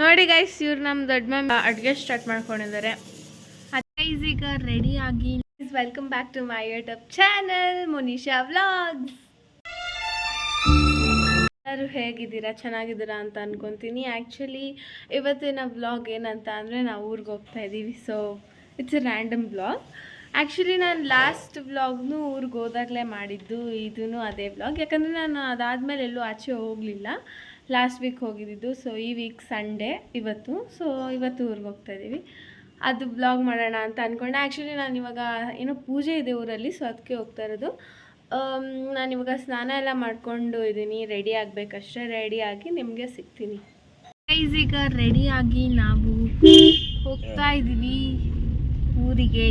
ನೋಡಿ ಗೈಸ್, ಇವ್ರು ನಮ್ಮ ದೊಡ್ಡ ಮಮ್ಮಿ ಅಡುಗೆ ಸ್ಟಾರ್ಟ್ ಮಾಡ್ಕೊಂಡಿದ್ದಾರೆ. ಗೈಸ್ ಈಗ ರೆಡಿ ಆಗಿ welcome back to my YouTube channel Monisha vlogs. ಎಲ್ಲರೂ ಹೇಗಿದ್ದೀರಾ, ಚೆನ್ನಾಗಿದ್ದೀರಾ ಅಂತ ಅನ್ಕೊತೀನಿ. ಆ್ಯಕ್ಚುಲಿ ಇವತ್ತಿನ ವ್ಲಾಗ್ ಏನಂತ ಅಂದರೆ ನಾವು ಊರಿಗೆ ಹೋಗ್ತಾ ಇದ್ದೀವಿ. So it's A random vlog. Actually ನಾನು ಲಾಸ್ಟ್ ವ್ಲಾಗ್ನು ಊರಿಗೆ ಹೋದಾಗಲೇ ಮಾಡಿದ್ದು, ಇದೂ ಅದೇ ವ್ಲಾಗ್. ಯಾಕಂದರೆ ನಾನು ಅದಾದಮೇಲೆ ಎಲ್ಲೂ ಆಚೆ ಹೋಗಲಿಲ್ಲ, ಲಾಸ್ಟ್ ವೀಕ್ ಹೋಗಿದ್ದು. ಸೊ ಈ ವೀಕ್ ಸಂಡೇ ಇವತ್ತು. ಸೊ ಇವತ್ತು ಊರಿಗೆ ಹೋಗ್ತಾ ಇದ್ದೀವಿ. ಅದು ವ್ಲಾಗ್ ಮಾಡೋಣ ಅಂತ ಅಂದ್ಕೊಂಡೆ. ಆ್ಯಕ್ಚುಲಿ ನಾನು ಇವಾಗ ಏನೋ ಪೂಜೆ ಇದೆ ಊರಲ್ಲಿ, ಸೊ ಅದಕ್ಕೆ ಹೋಗ್ತಾ ಇರೋದು. ನಾನಿವಾಗ ಸ್ನಾನ ಎಲ್ಲ ಮಾಡ್ಕೊಂಡು ಇದ್ದೀನಿ, ರೆಡಿ ಆಗಬೇಕಷ್ಟೇ. ರೆಡಿಯಾಗಿ ನಿಮಗೆ ಸಿಗ್ತೀನಿ. ಈಗ ರೆಡಿಯಾಗಿ ನಾವು ಹೋಗ್ತಾ ಇದ್ದೀವಿ ಊರಿಗೆ.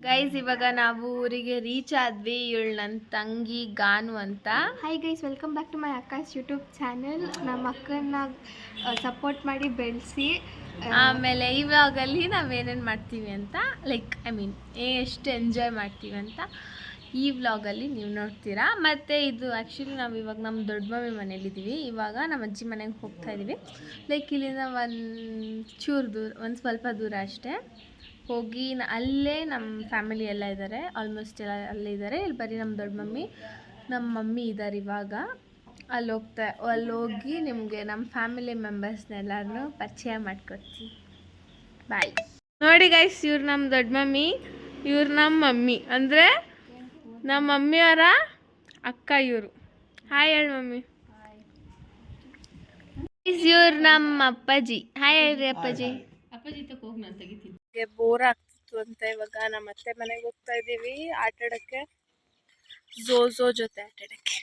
ಗೈಸ್ ಇವಾಗ ನಾವು ಊರಿಗೆ ರೀಚ್ ಆದ್ವಿ. ಇವಳು ನನ್ನ ತಂಗಿ ಗಾನು ಅಂತ. Hi guys, welcome back to my ಅಕ್ಕಾಸ್ ಯೂಟ್ಯೂಬ್ ಚಾನೆಲ್. ನಮ್ಮ ಅಕ್ಕನ ಸಪೋರ್ಟ್ ಮಾಡಿ ಬೆಳೆಸಿ. ಆಮೇಲೆ ಈ ವ್ಲಾಗಲ್ಲಿ ನಾವೇನೇನು ಮಾಡ್ತೀವಿ ಅಂತ, ಎಷ್ಟು ಎಂಜಾಯ್ ಮಾಡ್ತೀವಿ ಅಂತ ಈ ವ್ಲಾಗಲ್ಲಿ ನೀವು ನೋಡ್ತೀರಾ. ಮತ್ತು ಇದು ಆ್ಯಕ್ಚುಲಿ ನಾವು ಇವಾಗ ನಮ್ಮ ದೊಡ್ಡ ಮಮ್ಮಿ ಮನೇಲಿದ್ದೀವಿ. ಇವಾಗ ನಮ್ಮ ಅಜ್ಜಿ ಮನೆಗೆ ಹೋಗ್ತಾ ಇದ್ದೀವಿ. ಇಲ್ಲಿಂದ ಒಂದು ಸ್ವಲ್ಪ ದೂರ ಅಷ್ಟೇ. ಹೋಗಿ ಅಲ್ಲೇ ನಮ್ಮ ಫ್ಯಾಮಿಲಿ ಎಲ್ಲ ಇದ್ದಾರೆ, ಆಲ್ಮೋಸ್ಟ್ ಎಲ್ಲ ಅಲ್ಲೇ ಇದ್ದಾರೆ. ಇಲ್ಲಿ ಬರೀ ನಮ್ಮ ದೊಡ್ಡ ನಮ್ಮ ಮಮ್ಮಿ ಇದ್ದಾರೆ. ಇವಾಗ ಅಲ್ಲಿ ಹೋಗಿ ನಿಮಗೆ ನಮ್ಮ ಫ್ಯಾಮಿಲಿ ಮೆಂಬರ್ಸ್ನೆಲ್ಲರೂ ಪರಿಚಯ ಮಾಡ್ಕೊಡ್ತೀವಿ. ಬಾಯ್. ನೋಡಿ ಗೈಸ್, ಇವ್ರು ನಮ್ಮ ದೊಡ್ಡ ಮಮ್ಮಿ, ಇವ್ರು ನಮ್ಮ ಮಮ್ಮಿ, ಅಂದರೆ ನಮ್ಮ ಮಮ್ಮಿಯವರ ಅಕ್ಕ ಇವರು. ಹಾಯ್ ಹೇಳಿ ಮಮ್ಮಿ. ಇವ್ರು ನಮ್ಮ ಅಪ್ಪಾಜಿ. ಹಾಯ್ ಹೇಳ್ರಿ ಅಪ್ಪಾಜಿ. ಬೋರ್ ಆಗ್ತಿತ್ತು ಅಂತ ಇವಾಗ ನಮ್ಮ ಅತ್ತೆ ಮನೆಗೆ ಹೋಗ್ತಾ ಇದ್ದೀವಿ ಆಟಾಡೋಕ್ಕೆ. ಝೋಝೋ ಜೊತೆ ಆಟಾಡೋಕ್ಕೆ.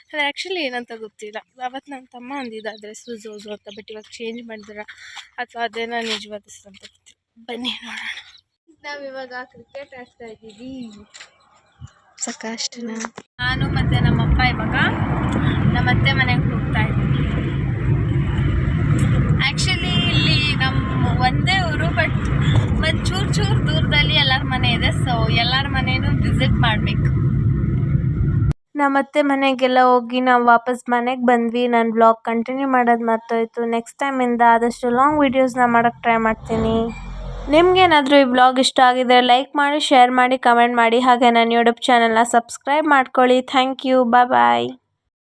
ಅದು ಆ್ಯಕ್ಚುಲಿ ಏನಂತ ಗೊತ್ತಿಲ್ಲ. ಅವತ್ತು ನನ್ನ ತಮ್ಮ ಅಂದಿದ್ದ ಅಡ್ರೆಸ್ಸು ಝೋಝೋ ಅಂತ, ಬಟ್ ಇವಾಗ ಚೇಂಜ್ ಮಾಡಿದ್ರ ಅಥವಾ ಅದೇನೋ ನಿಜವಾದ ಹೆಸರು ಅಂತ ಗೊತ್ತಿಲ್ಲ. ಬನ್ನಿ ನೋಡೋಣ. ನಾವಿವಾಗ ಕ್ರಿಕೆಟ್ ಆಡ್ತಾ ಇದ್ದೀವಿ. ಸಾಕಷ್ಟು ನಾನು ಮತ್ತು ನಮ್ಮಪ್ಪ ಇವಾಗ ನಮ್ಮ ಅತ್ತೆ ಮನೆಗೆ ಹೋಗ್ತಾ ಇದ್ದೀವಿ. ಆ್ಯಕ್ಚುಲಿ ಇಲ್ಲಿ ನಮ್ಮ ಒಂದೇ ಊರು, ಬಟ್ ಒಂದು ಚೂರು ದೂರದಲ್ಲಿ ಎಲ್ಲರ ಮನೆ ಇದೆ. ಸೊ ಎಲ್ಲರ ಮನೇನೂ ವಿಸಿಟ್ ಮಾಡಬೇಕು. ನಮ್ಮ ಅತ್ತೆ ಮನೆಗೆಲ್ಲ ಹೋಗಿ ನಾವು ವಾಪಸ್ ಮನೆಗೆ ಬಂದ್ವಿ. ನಾನು ಬ್ಲಾಗ್ ಕಂಟಿನ್ಯೂ ಮಾಡೋದು ಮರ್ತೋಯ್ತು. ನೆಕ್ಸ್ಟ್ ಟೈಮಿಂದ ಆದಷ್ಟು ಲಾಂಗ್ ವೀಡಿಯೋಸ್ನ ಮಾಡೋಕ್ಕೆ ಟ್ರೈ ಮಾಡ್ತೀನಿ. ನಿಮ್ಗೇನಾದರೂ ಈ ಬ್ಲಾಗ್ ಇಷ್ಟ ಆಗಿದ್ರೆ ಲೈಕ್ ಮಾಡಿ, ಶೇರ್ ಮಾಡಿ, ಕಮೆಂಟ್ ಮಾಡಿ. ಹಾಗೆ ನನ್ನ ಯೂಟ್ಯೂಬ್ ಚಾನಲ್ನ ಸಬ್ಸ್ಕ್ರೈಬ್ ಮಾಡ್ಕೊಳ್ಳಿ. Thank you. ಬಾಯ್.